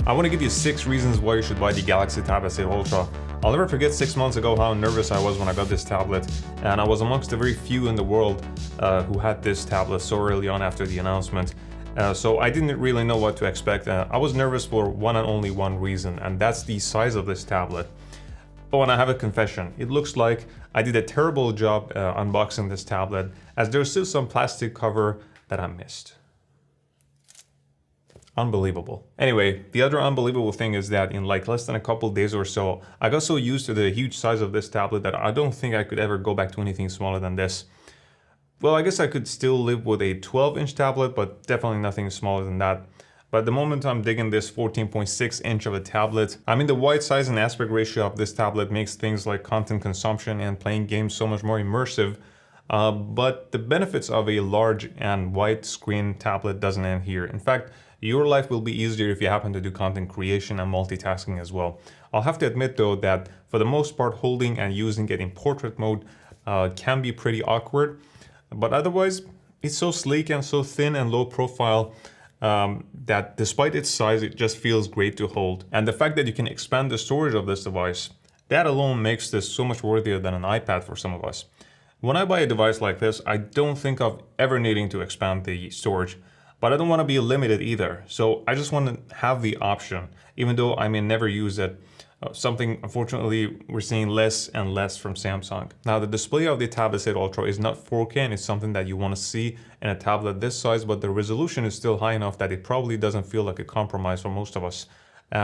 I want to give you 6 reasons why you should buy the Galaxy Tab S8 Ultra. I'll never forget 6 months ago how nervous I was when I got this tablet, and I was amongst the very few in the world who had this tablet so early on after the announcement. So I didn't really know what to expect. I was nervous for one and only one reason, and that's the size of this tablet. Oh, and I have a confession. It looks like I did a terrible job unboxing this tablet, as there's still some plastic cover that I missed. Unbelievable. Anyway, the other unbelievable thing is that in like less than a couple days or so, I got so used to the huge size of this tablet that I don't think I could ever go back to anything smaller than this. Well, I guess I could still live with a 12-inch tablet, but definitely nothing smaller than that. But at the moment I'm digging this 14.6-inch of a tablet. I mean, the wide size and aspect ratio of this tablet makes things like content consumption and playing games so much more immersive. But the benefits of a large and wide screen tablet doesn't end here. In fact, your life will be easier if you happen to do content creation and multitasking as well. I'll have to admit though that for the most part, holding and using it in portrait mode can be pretty awkward. But otherwise, it's so sleek and so thin and low profile that despite its size, it just feels great to hold. And the fact that you can expand the storage of this device, that alone makes this so much worthier than an iPad for some of us. When I buy a device like this, I don't think of ever needing to expand the storage, but I don't want to be limited either. So I just want to have the option, even though I may never use it. Something, unfortunately, we're seeing less and less from Samsung. Now, the display of the Tab S8 Ultra is not 4K, and it's something that you want to see in a tablet this size, but the resolution is still high enough that it probably doesn't feel like a compromise for most of us,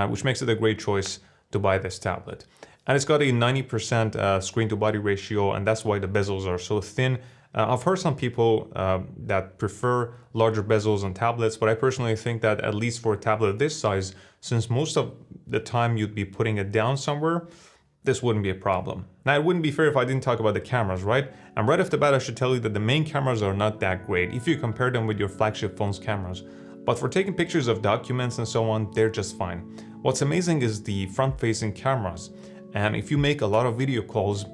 which makes it a great choice to buy this tablet. And it's got a 90% screen-to-body ratio, and that's why the bezels are so thin. I've heard some people that prefer larger bezels on tablets, but I personally think that at least for a tablet this size, since most of the time you'd be putting it down somewhere, this wouldn't be a problem. Now, it wouldn't be fair if I didn't talk about the cameras, right? And right off the bat, I should tell you that the main cameras are not that great if you compare them with your flagship phone's cameras. But for taking pictures of documents and so on, they're just fine. What's amazing is the front-facing cameras. And if you make a lot of video calls,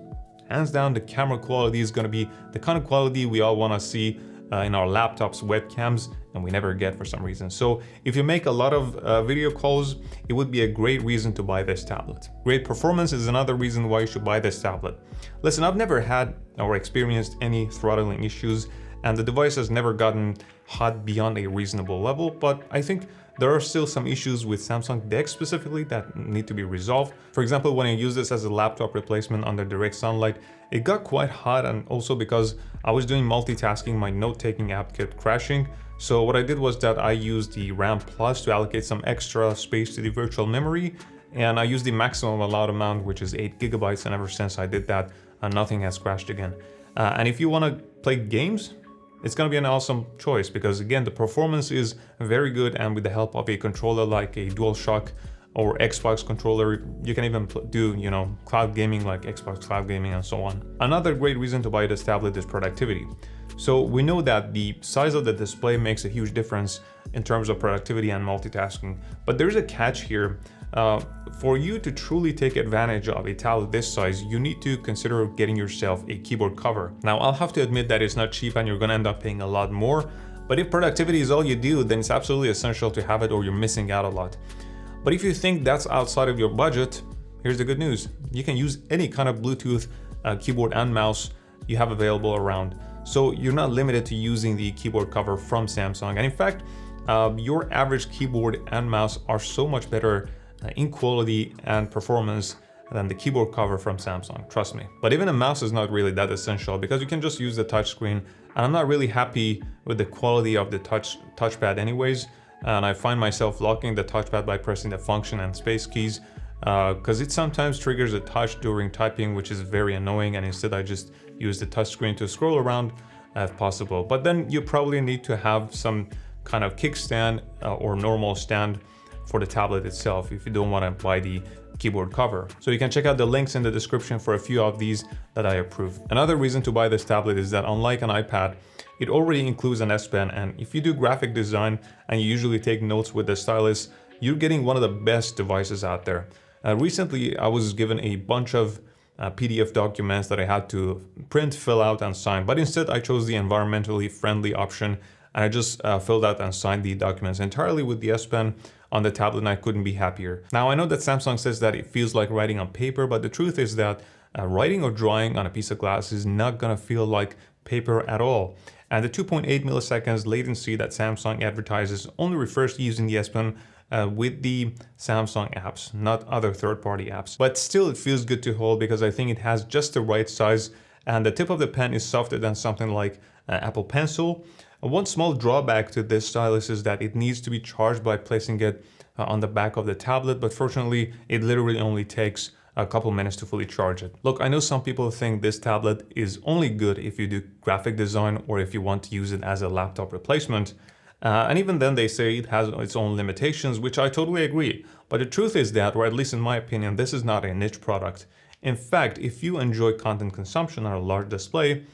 hands down, the camera quality is going to be the kind of quality we all want to see in our laptops, webcams, and we never get for some reason. So if you make a lot of video calls, it would be a great reason to buy this tablet. Great performance is another reason why you should buy this tablet. Listen, I've never had or experienced any throttling issues, and the device has never gotten hot beyond a reasonable level, but I think there are still some issues with Samsung DeX specifically that need to be resolved. For example, when I use this as a laptop replacement under direct sunlight, it got quite hot, and also because I was doing multitasking, my note-taking app kept crashing. So what I did was that I used the RAM Plus to allocate some extra space to the virtual memory, and I used the maximum allowed amount, which is 8 GB, and ever since I did that, nothing has crashed again. And if you want to play games, it's going to be an awesome choice because, again, the performance is very good, and with the help of a controller like a DualShock or Xbox controller, you can even do, cloud gaming like Xbox Cloud Gaming and so on. Another great reason to buy this tablet is productivity. So we know that the size of the display makes a huge difference in terms of productivity and multitasking, but there's a catch here. For you to truly take advantage of a tablet this size, you need to consider getting yourself a keyboard cover. Now, I'll have to admit that it's not cheap and you're gonna end up paying a lot more, but if productivity is all you do, then it's absolutely essential to have it or you're missing out a lot. But if you think that's outside of your budget, here's the good news. You can use any kind of Bluetooth keyboard and mouse you have available around. So you're not limited to using the keyboard cover from Samsung. And in fact, your average keyboard and mouse are so much better in quality and performance than the keyboard cover from Samsung, trust me. But even a mouse is not really that essential because you can just use the touchscreen, and I'm not really happy with the quality of the touchpad anyways, and I find myself locking the touchpad by pressing the function and space keys because it sometimes triggers a touch during typing, which is very annoying, and instead I just use the touchscreen to scroll around if possible. But then you probably need to have some kind of kickstand or normal stand for the tablet itself if you don't want to buy the keyboard cover. So you can check out the links in the description for a few of these that I approve. Another reason to buy this tablet is that unlike an iPad, it already includes an S Pen, and if you do graphic design and you usually take notes with the stylus, you're getting one of the best devices out there. Recently, I was given a bunch of PDF documents that I had to print, fill out, and sign, but instead I chose the environmentally friendly option and I just filled out and signed the documents entirely with the S Pen on the tablet, and I couldn't be happier. Now, I know that Samsung says that it feels like writing on paper, but the truth is that writing or drawing on a piece of glass is not gonna feel like paper at all. And the 2.8 milliseconds latency that Samsung advertises only refers to using the S Pen with the Samsung apps, not other third-party apps. But still, it feels good to hold because I think it has just the right size, and the tip of the pen is softer than something like Apple Pencil. One small drawback to this stylus is that it needs to be charged by placing it on the back of the tablet, but fortunately, it literally only takes a couple minutes to fully charge it. Look, I know some people think this tablet is only good if you do graphic design or if you want to use it as a laptop replacement. And even then they say it has its own limitations, which I totally agree. But the truth is that, or at least in my opinion, this is not a niche product. In fact, if you enjoy content consumption on a large display,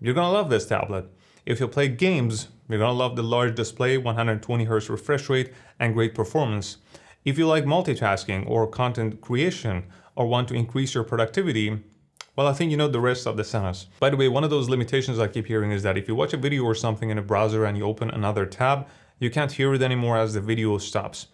you're gonna love this tablet. If you play games, you're gonna love the large display, 120Hz refresh rate, and great performance. If you like multitasking or content creation, or want to increase your productivity, well, I think you know the rest of the sentence. By the way, one of those limitations I keep hearing is that if you watch a video or something in a browser and you open another tab, you can't hear it anymore as the video stops.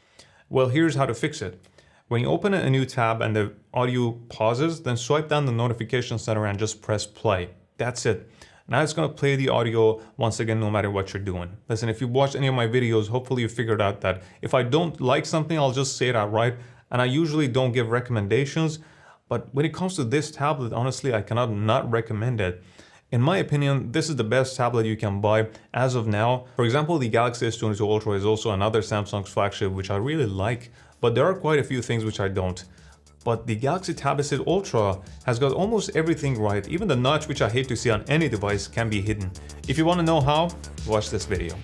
Well, here's how to fix it. When you open a new tab and the audio pauses, then swipe down the notification center and just press play. That's it. Now it's gonna play the audio once again, no matter what you're doing. Listen, if you've watched any of my videos, hopefully you figured out that if I don't like something, I'll just say it outright. And I usually don't give recommendations, but when it comes to this tablet, honestly, I cannot not recommend it. In my opinion, this is the best tablet you can buy as of now. For example, the Galaxy S22 Ultra is also another Samsung's flagship, which I really like, but there are quite a few things which I don't. But the Galaxy Tab S8 Ultra has got almost everything right. Even the notch, which I hate to see on any device, can be hidden. If you want to know how, watch this video.